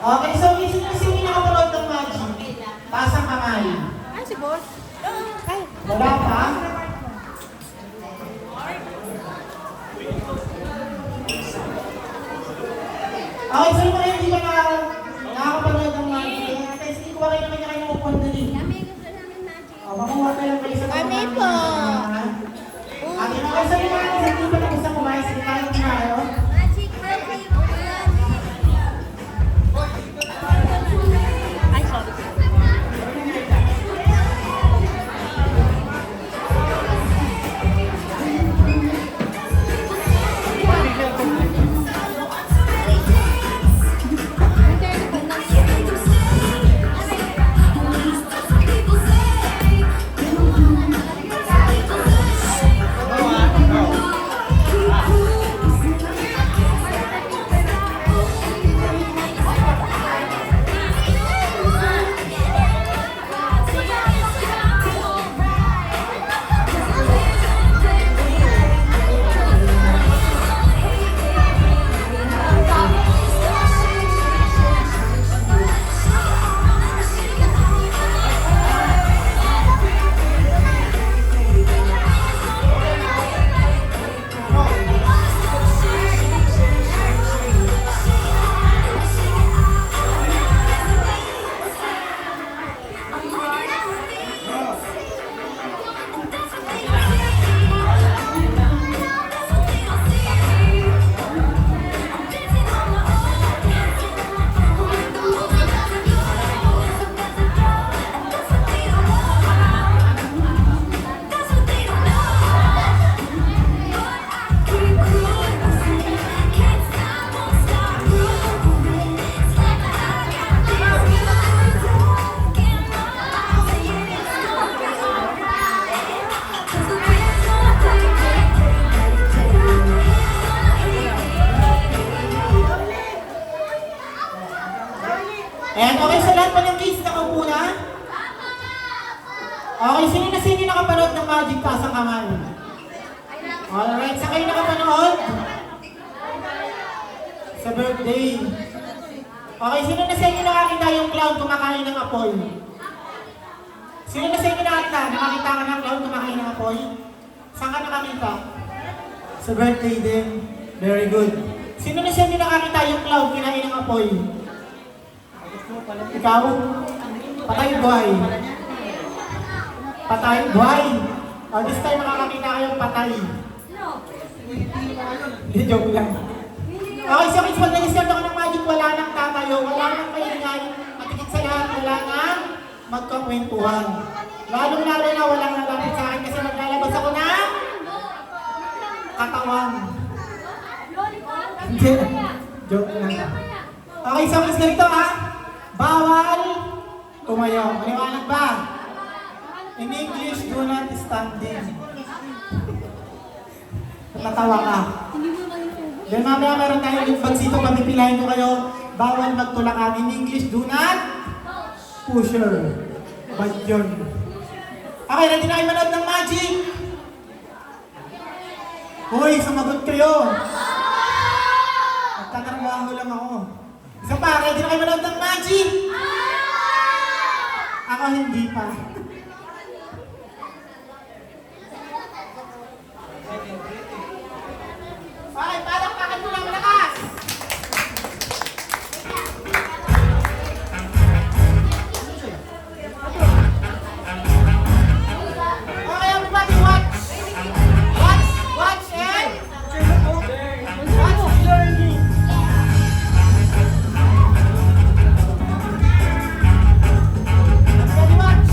Okay, so sino nakapanood ng Magic? Taas ang kamay. Ay, si boss. Ay. Wala pa? Okay, so yung mga hindi pa nakakapanood ng Magic. Kaya sige, kuha kayo naman niya kayo ng upon dali. Makuha kayo lang kayo sa mga Kami po. Okay, so yung mga hindi pa tapos na kumain, sige tayo kumain. Ay, sorry. And okay, sa lahat pa ng kids, nakaupo na? Okay, sino nakapanood ng Magic Taas ang kamay? Alright, sa kayo nakapanood? Sa birthday. Okay, sino na sa inyo nakakita yung clown kumakain ng apoy? Sino na sa inyo nakakita ka ng clown kumakain ng apoy? Saan ka nakakita? Sa birthday din. Very good. Sino na sa inyo nakakita yung clown kinain ng apoy? Ikaw? Patay buhay. Patay buhay. O, this time makakakita kayong patay. Hindi, joke lang. Okay, so kids, pag nag-start ako ng Magic, wala nang tatayo, wala nang maingay, matikit sa lahat, wala nang magkakwentuhan. Lalong-lalo na walang nalapit sa akin kasi maglalabas ako ng katawan. Hindi, joke lang. Okay, so kids, ganito ha. Bawal tumayo. Maliwanag ba? In English, do not standing. Natawa ka. Then mamaya meron tayo yung pagsito, papipilahin ko kayo. Bawal magtulakan. In English, do not pusher. Bad yun. Okay, ready na kayo manood ng Magic? Hoy, sumagot kayo. Magtatrabaho lang ako. Isa pa, ready na kayo manood ng Magic? Ako hindi pa. Okay, palakpakan mo lang malakas! Okay, everybody, watch! Watch and... Watch learning! Everybody watch!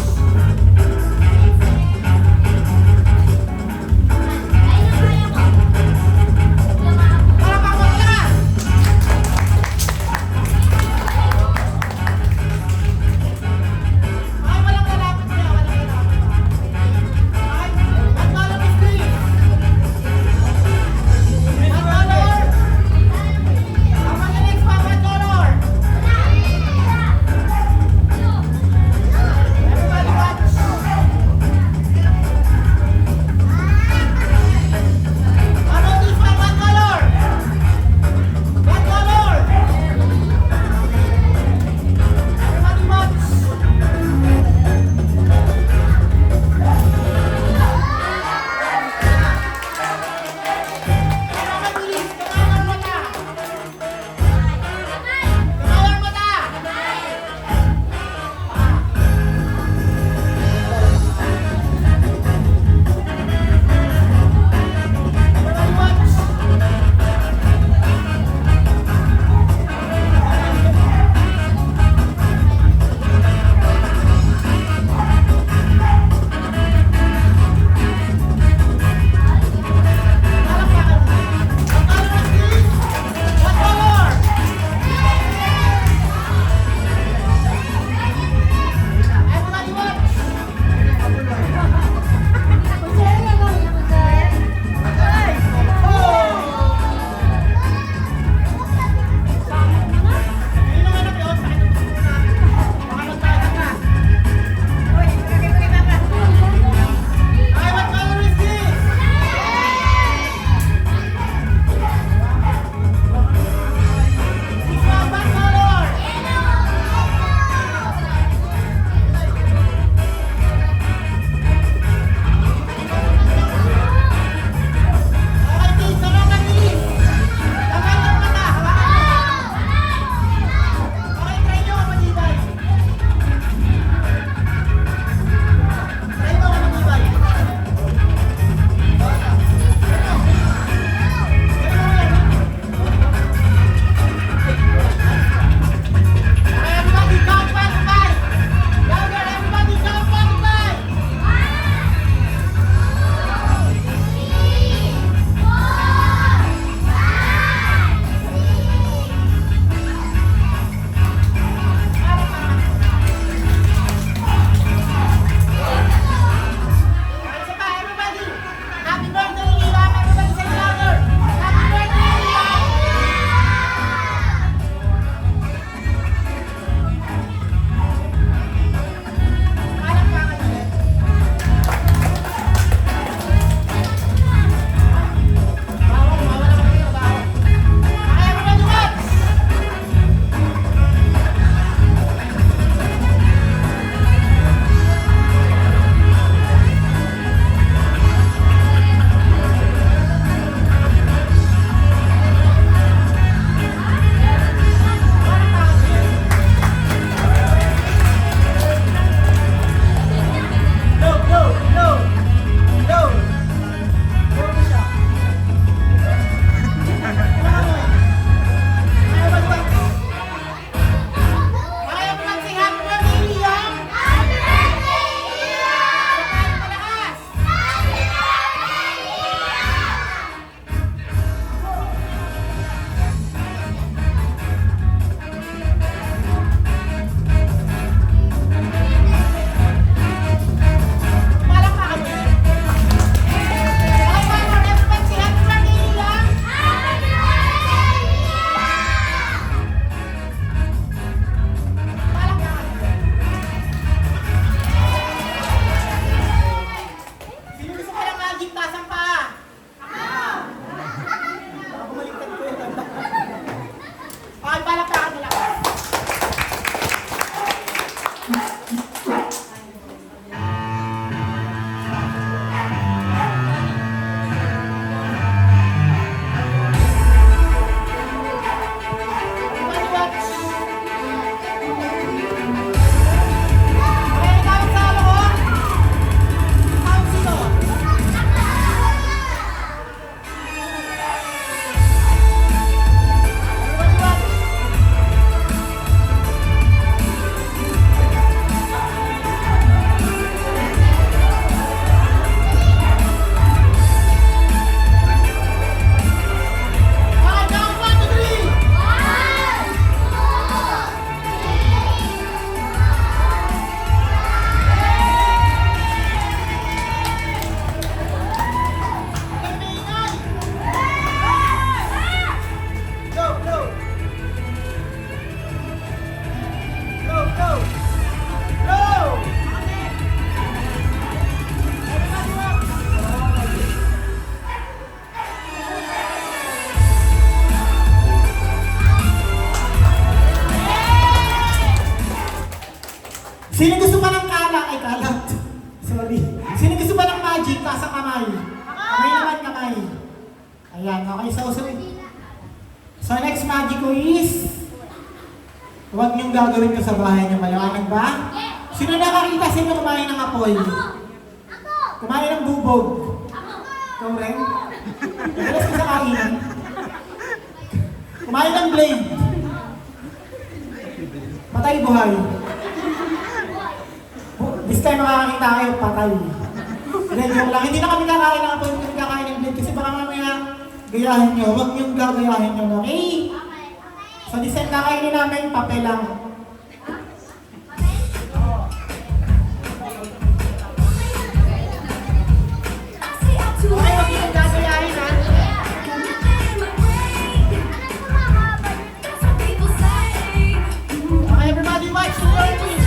Sino gusto pa ng kalat? Ay, kalat. Sorry. Sino gusto pa ng magic? Taas ang kamay. Kamay naman, kamay. Ayan, okay. So next magic ko is, huwag niyong gagawin ko sa bahay niyo. Maliwanag ba? Sino nakakita sa inyo kumain ng apoy? Kumain ng bubog? Ikaw rin? Madalas ka sa kainan? Kumain ng blade? Patay buhay? This time makakakita kayo, patay. Hindi, joke lang. Hindi na kami kakain ng apoy, kami kakain ng blade kasi baka mamaya gayahin nyo. Huwag niyong gagayahin nyo, okay? So this time kakainin namin, papel lang. Okay, huwag niyong gagayahin ha. Okay, everybody watch the world, please.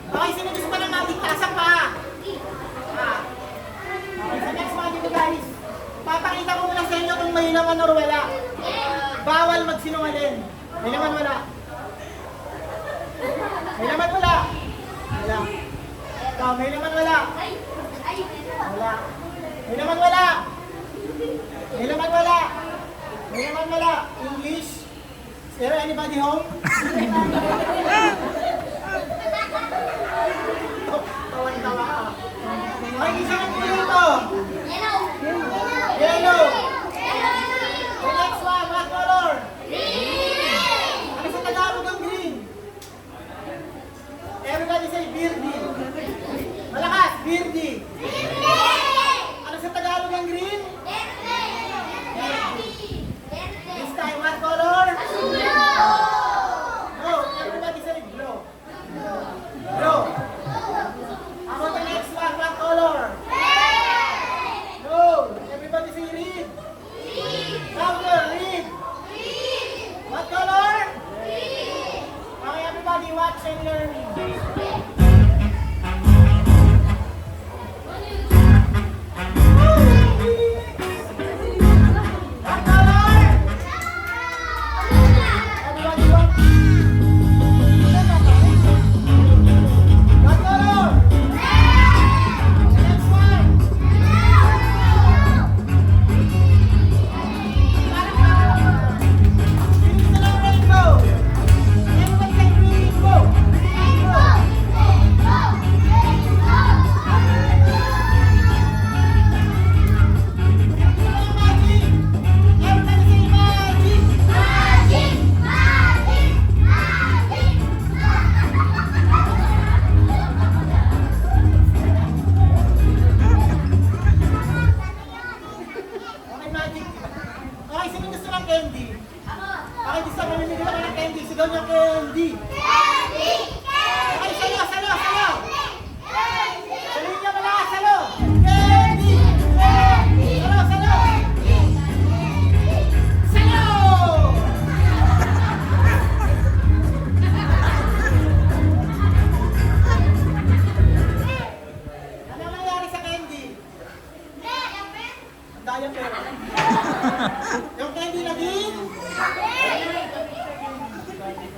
Okay, sino gusto pa ng magic? Tasak pa! Okay, sa next magic ko guys, papakita ko muna sa inyo kung may laman or wala. Bawal magsinungaling. May laman wala. May laman wala. Wala. Ikaw, may laman wala. Wala. May laman wala. May laman wala. May laman wala. English? Is there anybody home? Tawan-tawa ka. Ay, isa ka po dito. Yellow. The next one, what color? Green. Ano sa Tagalog ang green? Everybody say birdie. Malakas, birdie. Ano sa Tagalog ang green? This time, what color? niya candy. Okay, salo, salo, salo. Salo niya malakas, salo. Candy! Salo, salo. Salo! Ano nangyari sa candy? Ang daya pera. Yung candy naging?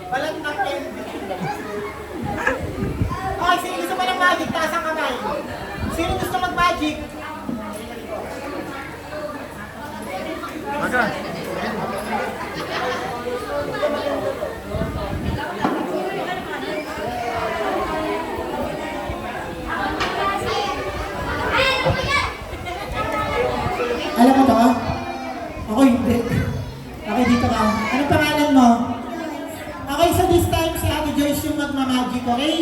Balat ng candy. Okay, sino gusto pa ng magic? Taas ang kamay. Sino gusto mag-magic? Aga. Alam mo to? Ako hindi. Okay, dito ka. Anong pangalan mo? Okay, so this time si Ate Joyce yung magmamagic, okay?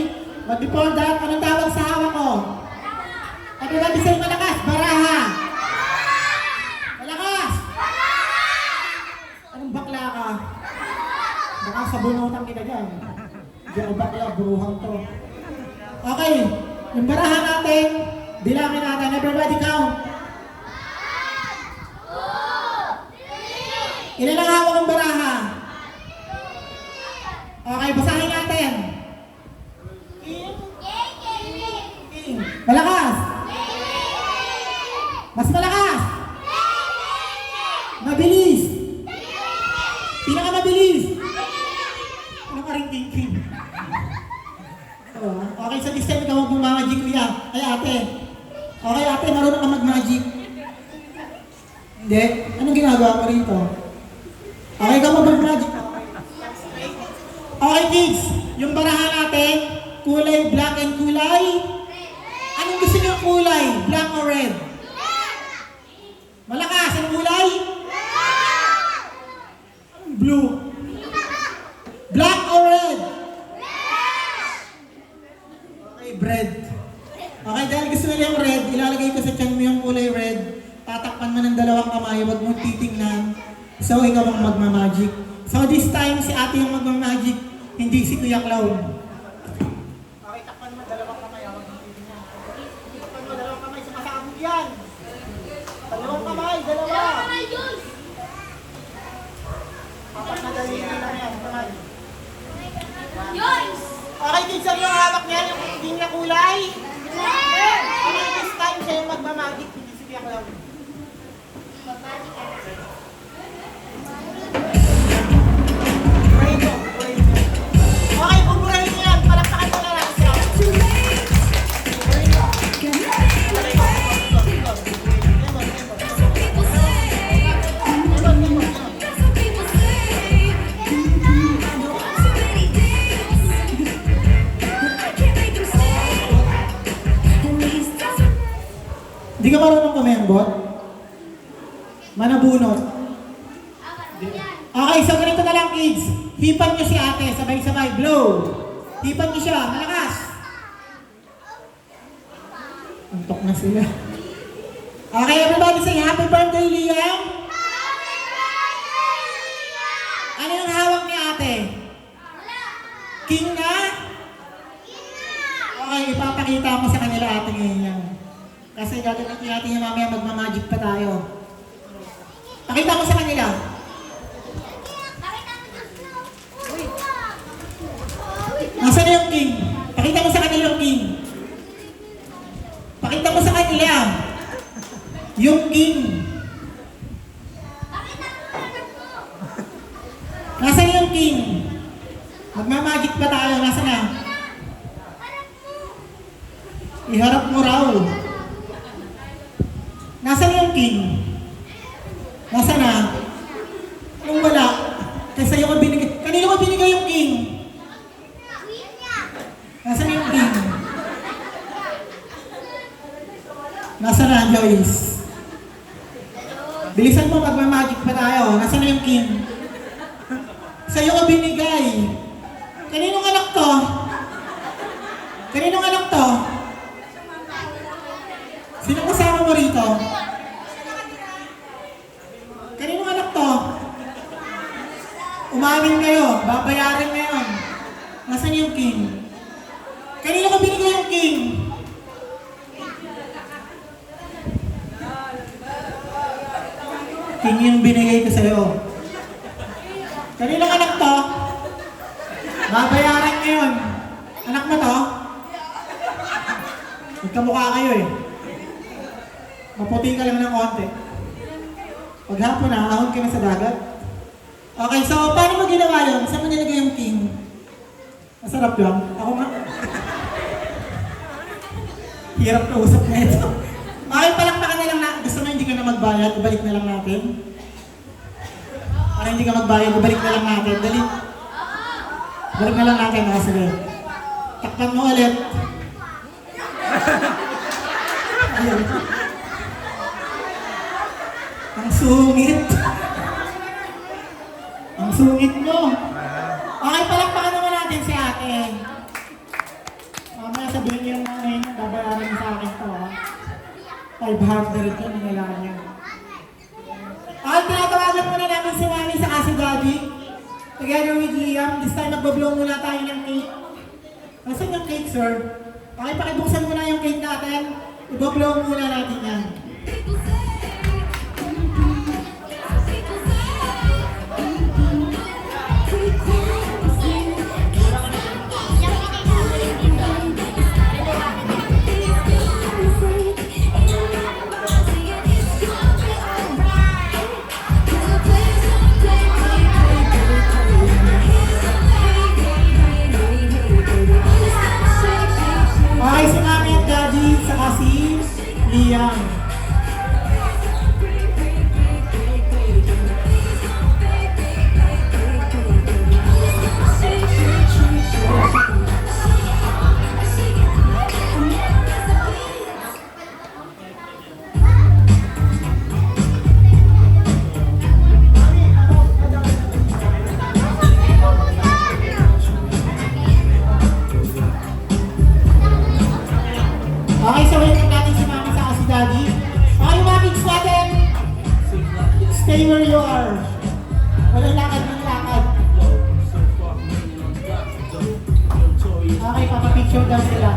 But before that, anong tawag sa hawak ko? Everybody say malakas, baraha! Malakas! Anong bakla ka? Baka sa bunutan kita dyan. Hindi ako bakla, buruhan to. Okay, yung baraha natin, bilangin natin. Everybody count. Ilan ang hawak ng baraha? Okay, basahin natin. King. Malakas. Mas malakas. Mabilis. Pinakamabilis. Ano ka rin king? Okay, so this time ikaw mag-magic, kuya. Ay, ate. Okay, ate, marunong ka mag-magic. Hindi? Anong ginagawa mo rito? Okay, ikaw mag-magic. Okay, kids. Yung baraha natin, kulay black and kulay. Anong gusto niyo kulay? Black or red? Malakas. Anong kulay? Blue. Black or red? Okay, bread. Okay, dahil gusto nila yung red, ilalagay ko sa tiyan mo yung kulay red. Tatakpan mo ng dalawang kamay, huwag mong titingnan. So, ikaw ang magmamagic. So, this time, si ate yung magmamagic, hindi si Kuya Clown. Okay, takpan mo dalawang kamay, huwag mong titingnan. Takpan mo dalawang kamay, sumasabog yan. Dalawang kamay, dalawa. Papat na dalawin lang yan, kamay. Okay, kids, ano yung hawak niya? Yung hindi niya kulay? Okay, this time, siya yung magmamagic, hindi si Kuya Clown. Okay, pupurahin niyo yan. Palakpakan mo na lang siya. Hindi ka marunong kumembot? Manabunot? Okay, so ganito na lang, kids. Hipan niyo si ate, sabay-sabay, blow. Hipan niyo siya, malakas. Antok na sila. Okay, everybody say happy birthday, Liam. Ano yung hawak ni ate? King na? Okay, ipapakita ko sa kanila ate ngayon yan. Kasi gagamitin natin yung mamaya magmamagic pa tayo. Pakita ko sa kanila. Nasaan yung king? Pakita mo sa kanila yung king. Pakita mo sa kanila. Yung king. Nasaan yung king? Magmamagic pa tayo. Nasaan na? Iharap mo raw. Nasaan yung king? Nasaan na? Yung wala. Kasi sa'yo ko binigay. Kanino ko binigay yung king? Nasaan yung king? Nasaan na, Joyce? Bilisan mo, magmamagic pa tayo. Nasaan na yung king? Sa'yo ko binigay. Kaninong anak to? Kaninong anak to? Sino kasama mo rito? Kaninong anak to? Umamin Babayaran kayo. Babayaran ngayon. Nasaan yung king? Kanino ko binigay yung king? King yung binigay ko sa'yo. Kaninong anak to? Babayaran ngayon. Anak mo to? Magkamukha kayo eh. Maputi ka lang ng konti. Paghapon na, ahon ka na sa dagat. Okay, so paano mo ginawa yun? Saan mo nilagay yung king? Masarap lang. Ako nga. Hirap na usap na ito. Okay, palakpakan na lang na. Gusto mo hindi ka na magbayad, ibalik na lang natin. Para hindi ka magbayad, ibalik na lang natin. Dali. Balik na lang natin. Ah, sige. Takpan mo ulit. Ayun. Ang sungit. Ang sungit mo. Okay, palakpakan naman natin si ate. Mamaya sabihin niyo yung ano yun, babayaran niyo sa akin to, ha? 500 yun, nilala niya. Okay, tinatawagan muna namin si Mami sa si Daddy. Together with Liam, this time magbablow muna tayo ng cake. Nasaan yung cake, sir? Okay, pakibuksan muna yung cake natin. Ibablow muna natin yan. Okay, si Mami at Daddy, saka si Liam. Okay, so welcome natin si Mami sa si Daddy. Okay, mga kids natin, stay where you are. Walang lakad ng lakad. Okay, papapicture daw sila.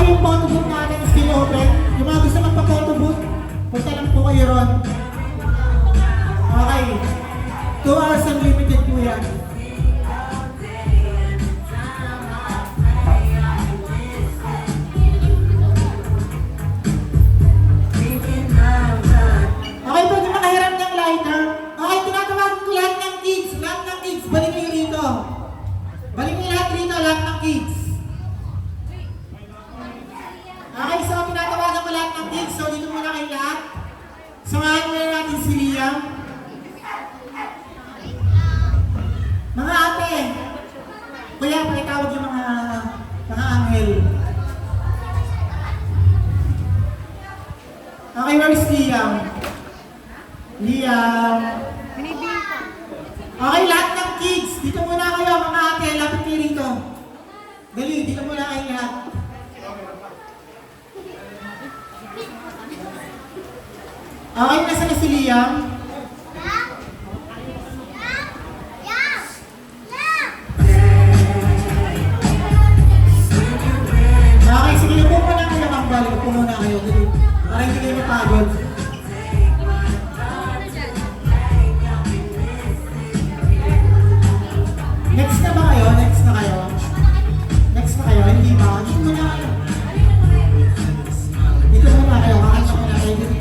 Yung photo booth natin is still open. Yung mga gusto magpa-photo booth, punta lang po kayo ron. Okay. 2 hours unlimited po yan. Okay, pwede makahiram ng lighter. Okay, tinatawagan ko lahat ng kids. Lahat ng kids, balik kayo rito. Balik kayo lahat rito, lahat ng kids. Okay, so tinatawagan ko lahat ng kids. So dito muna kayo lahat. Samahan muna natin si Liam. Mga ate, kuya, pakitawag yung mga anghel. Okay, where's Liam? Liam. Okay, lahat ng kids. Dito muna kayo, mga ate. Lapit kayo rito. Dali, dito muna kayo lahat. Okay, nasa na si Liam? Okay, sige, upo muna kayo, Kambal. Upo muna kayo. Para hindi kayo mapagod. Next na ba kayo? Next na kayo? Next na kayo? Hindi ba? Dito muna kayo. Dito muna kayo. Kakanta muna kayo dito.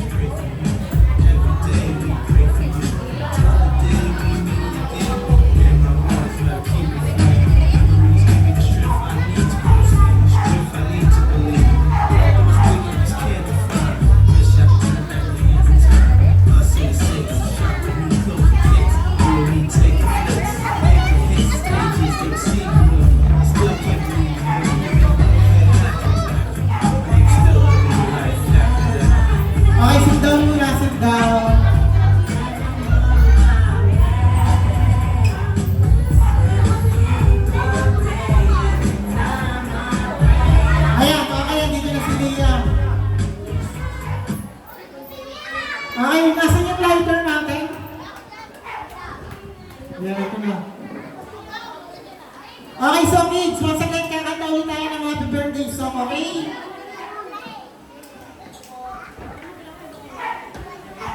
Okay, so kids, once again, kakanta ulit tayo ng happy birthday song, okay?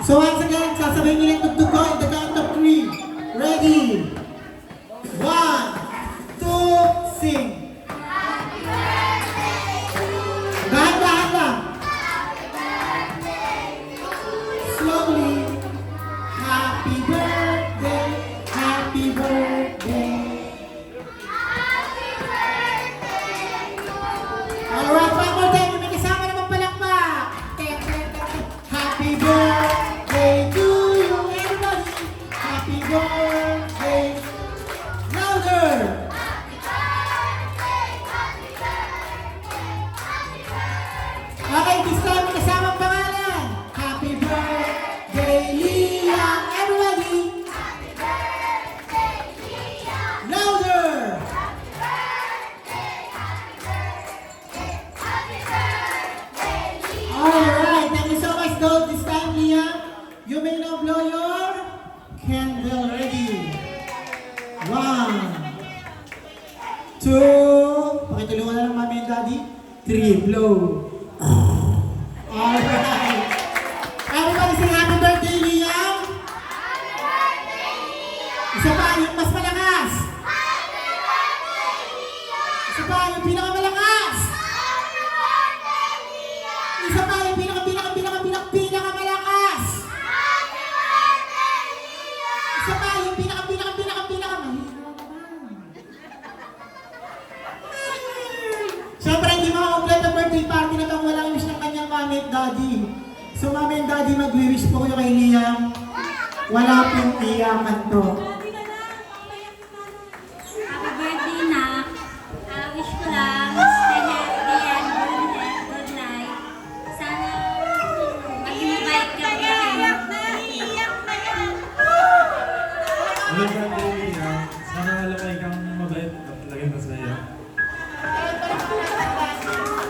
So once again, sasabihin nyo lang tugtog ko in the count of 3. Ready? 1, 2, sing! Dahan-dahan lang! Slowly! Happy birthday! Happy birthday! Alright, one more time. May kasama naman palakpak. Happy birthday to you, everybody. Happy birthday. Louder. Okay, this time may kasama ang pangalan. Happy birthday, Liam. Everybody. Louder. Alright, thank you so much, though. This time, Liam, you may now blow your candle. Ready? 1, 2, pakitulungan na lang mami and daddy. 3, blow. Alright. Everybody say happy birthday, Liam. Isa pa, yung mas malakas. Isa pa, yung pinakamalakas. Isa pa, yung pinakamalakas. Isa pa, yung pinakamahina naman. Siyempre, hindi makakomplete ang birthday party na kang walang wish ng kanyang mami at daddy. So, mami and daddy, mag-wish po kayo kay Liam. Wala pong iyakan to. Happy birthday na. Wish ko lang stay healthy and good life. Sana maging mabait ka pa rin. Happy birthday, Liam. Sana malaki kang mabait at laging masaya.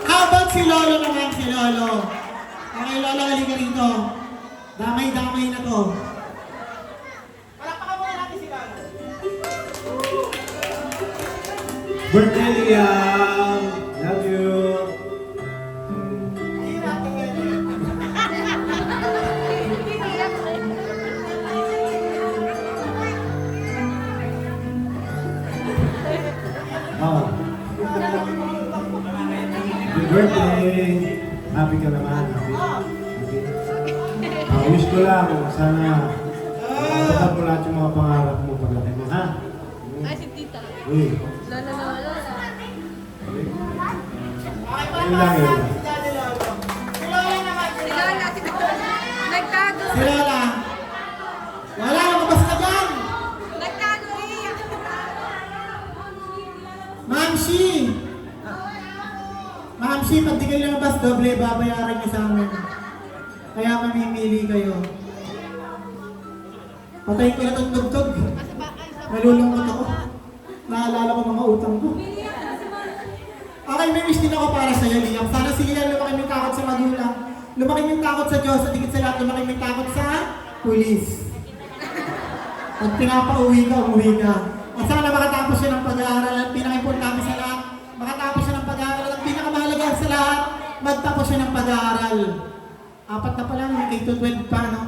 How about si Lolo naman, si Lolo? Okay, Lolo, halika rito. Damay-damay na to. Palakpakan muna natin si Lolo. Birthday, Liam! Love you! Oh. Happy birthday! Happy ka naman. Happy. Wish ko lang, sana matupad mo lahat yung mga pangarap mo paglaki mo, ha? Ay, si tita. Uy. Lola. Okay, Yun lang yun. si Daddy Lolo. Si Lola naman. Si Lola. Nagtago. Si Lola. Wala, lumabas ka dyan. Nagtago eh. Mamshi! Mamshi, pag di kayo lumabas, doble babayaran niyo sa amin. Kaya mamimili kayo. Patayin ko na itong tugtog. Nalulungkot ako. Naalala ko mga utang ko. Okay, may wish din ako para sa'yo, Liam. Sana si Liam lumaki may takot sa magulang. Lumaki may takot sa Diyos. At higit sa lahat, lumaki may takot sa pulis. Pag pinapauwi ka, umuwi ka. At sana makatapos siya ng pag-aaral. At pinaka-importante sa lahat, makatapos siya ng pag-aaral. At pinakamahalaga sa lahat, magtapos siya ng pag-aaral. 4 na pa lang, may K-12 pa, no?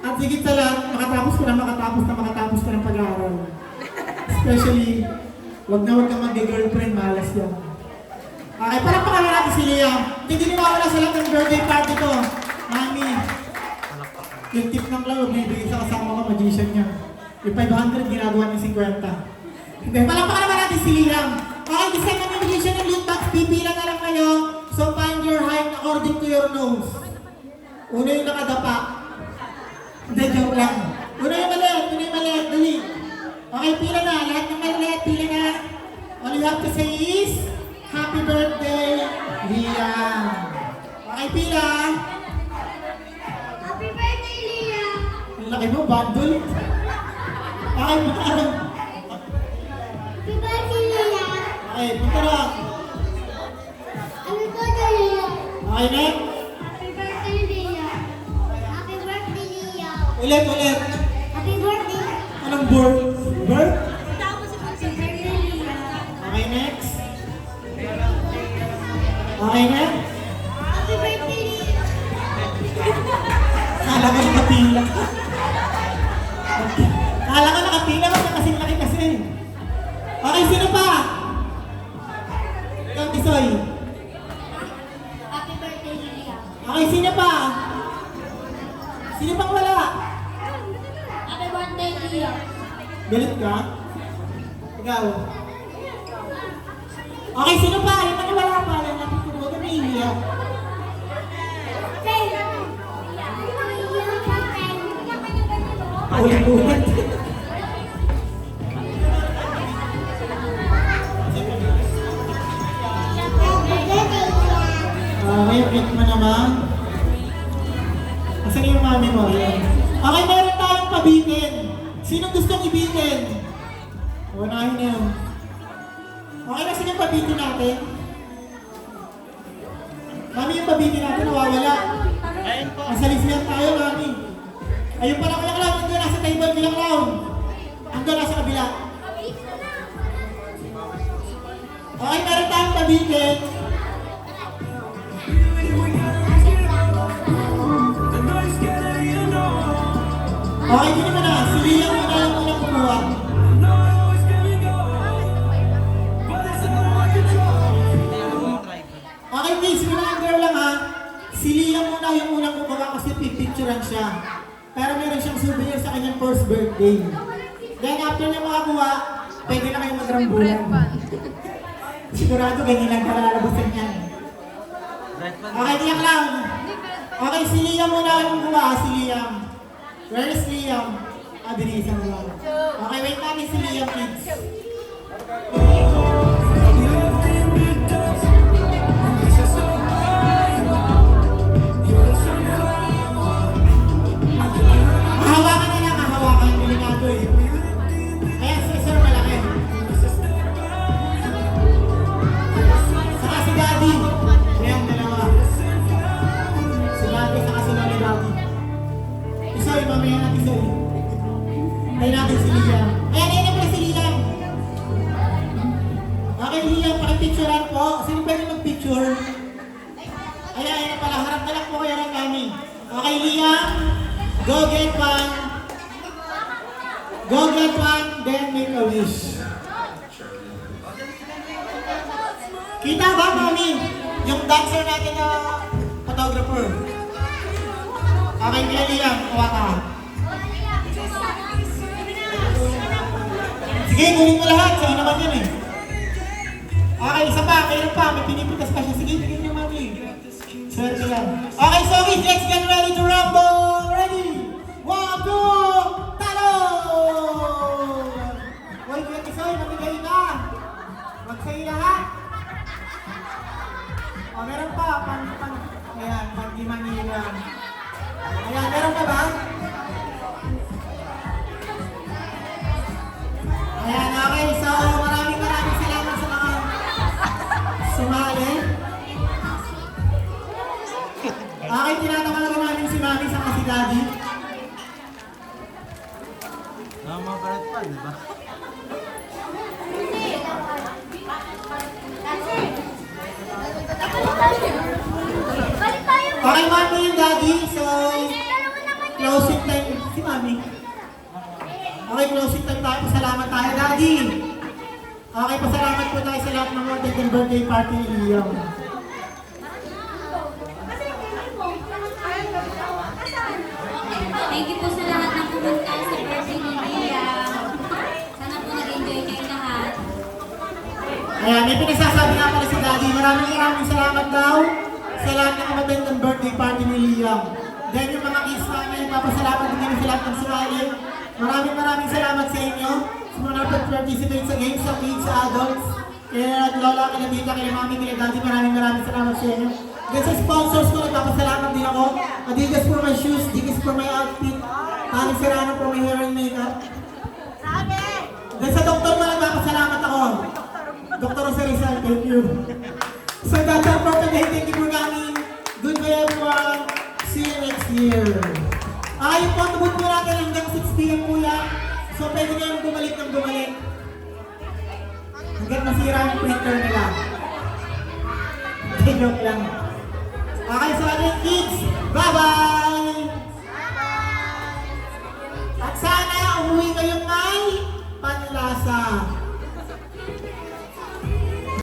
At higit sa lahat, makatapos ka ng pag-aaral. Especially, wag kang mag-girlfriend, malas yan. Okay, palakpakan na natin si Liam. Hindi nawawala sa lahat ng birthday party ko. Mami, yung tip ng cloud, bibigay sa kasama ko, magician niya. Yung 500, ginagawa niya 50. Hindi, palakpakan naman natin si Liam. Okay, the second magician ng loot box, pipila na lang kayo. So find your height according to your nose. Una yung nakadapa. Hindi, joke lang. Una yung maliit, dali. Okay, pila na. Lahat ng maliit, pila na. All you have to say is, Happy birthday, Liam. Okay, pila. Happy birthday, Liam! Ang laki mo, bundle. Okay, punta ka lang. Happy birthday, Liam! Okay, punta lang. Happy birthday, Liam! Okay, next. Happy birthday, Liam! Happy birthday, Liam! Ulit. Happy birthday! Anong birth? Birth? Tapos si birthday, Liam! Okay, next. Okay na? Happy birthday! Kala ko nakapila. Kala ko nakapila, mas kasing laki kasi. Okay, sino pa? Ikaw, Tisoy. Happy birthday, Lilia. Okay, sino pa? Sino pang wala? Happy birthday, Lilia. Galit ka? Ikaw. Okay, sino pa? Yung mga wala pa. Alam natin kung huwag ka naiiyak. Ulit-ulit. May ulit mo naman. Asan yung mami mo? Ayan. Okay, meron tayong pabitin. Sinong gustong ibitin? Unahin na yun. Okay na, sino yung pabitin natin? Mami, yung pabitin natin nawawala. Masalis lang tayo, mami. Ayun pala, Kuya Clown. Hanggang nasa table, Kuya Clown. Hanggang nasa kabila. Okay, meron tayong pabitin. Okay, hindi naman na. Si Liam muna yung unang kumuha. Okay, please, reminder lang ha. Si Liam muna yung unang kumuha kasi pipicturean siya. Pero meron siyang souvenir sa kanyang first birthday. Then after niya makakuha, pwede na kayo magrambulan. Sigurado ganyan lang kalalabasan niyan. Okay, tiyak lang. Okay, si Liam muna yung kumuha. Si Liam. Where is Liam? Binilisan mo lang. Okay, wait natin si Liam, kids. Hahawakan na lang, hahawakan. Delikado eh. Ayan, si Sir malaki. Saka si Daddy. Ayan, dalawa. Si Daddy, saka si Daddy. Tisoy, mamaya na Tisoy. Tayo natin si Liam. Ayan, ayan na si Liam. Okay, Liam, pakipicturean po. Sino pwede mag-picture? Ayan, ayan pala. Harap na lang po kayo ng kami. Okay, Liam. Go get one. Go get one, then make a wish. Kita ba, Mami? Yung dancer natin na photographer. Okay, kaya Liam, kuha ka. Sige, kunin mo lahat. Sa'yo naman yun eh. Okay, isa pa. Mayroon pa. May pinipitas pa siya. Sige, bigyan niyo, Mami. Swerte yan. Okay, so let's get ready to rumble. Ready? 1, 2, talo! Uy, Kuya Tisoy, mamigay na. Magsayo lahat. O, meron pa. Ayan, pang-Manila. Ayan, meron pa ba? Ayan, okay. So, maraming salamat sa mga sumali. Okay, tinatawag namin si Mami sa si Daddy. Mga barat pa, di ba? Okay, Mami yung Daddy. So, closing time. Si Mami. Okay, closing time tayo. Pasalamat tayo, Daddy. Okay, pasalamat po tayo sa lahat ng mga attending birthday party ni Liam. Thank you po sa lahat ng pumunta sa birthday ni Liam. Sana po nag-enjoy kayo lahat. Ayan, may pinasasabi nga pala si Daddy. Maraming salamat daw sa lahat ng umattend ng birthday party ni Liam. Then yung mga kids namin, papasalamat din kami sa lahat ng sumali. Maraming salamat sa inyo sa mga nag-participate sa games, sa kids, sa adults. Kaya Lola, kila Tita, kila Mami, kila Daddy, maraming salamat sa inyo. Then sa sponsors ko, nagpapasalamat din ako. Adidas for my shoes, Dickies for my outfit, Tani Serrano for my hair and makeup. Then sa doktor ko, nagpapasalamat ako. Dr. Jose Rizal, thank you. So that's all for today. Thank you for coming. Goodbye everyone. See you next year. Yung photobooth po natin hanggang 6 p.m. po yan. So pwede kayong bumalik ng bumalik. Hanggang masira yung printer nila. Joke lang. Okay, so ano yung kids? Bye-bye!